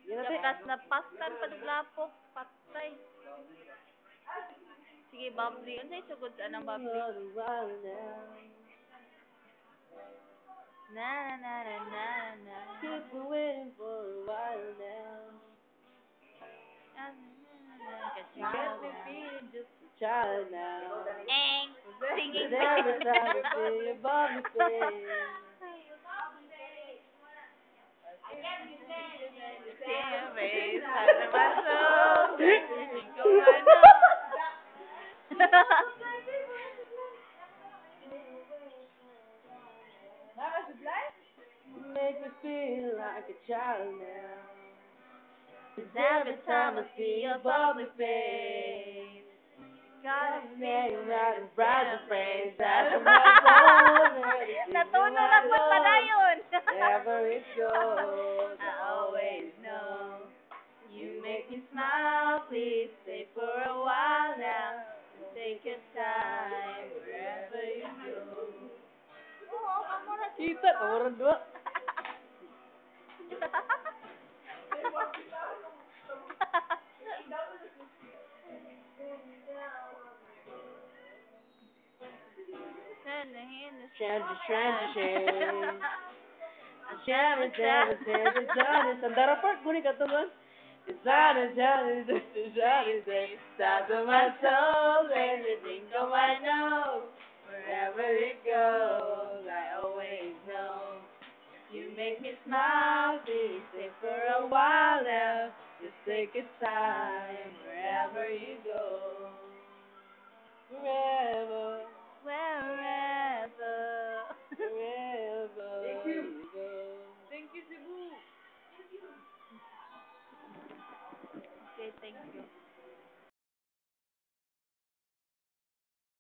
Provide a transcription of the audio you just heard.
Yakas na pastan padulapok, patay. Sige, bubbly. Unsay sugod ka ng bubbly? Na na na na na. Keep waiting for a while now. Cause you Got got me me feeling just a child now. singing. Every time I see your bubbly face. Make me feel like a child now. 'Cause every time I see your bubbly face. God, Name out and bright the phrase out of my soul. natuno na po padayon. Wherever it goes, I always know. you make me smile. Please stay for a while now. Take your time wherever you go. Oo, amo na Kita orang dua. Sandara Park guni katungan. Stop in my soul, everything on my nose. Wherever it goes, I always know. You make me smile, please stay for a while now. Just take your time wherever you go. Wherever.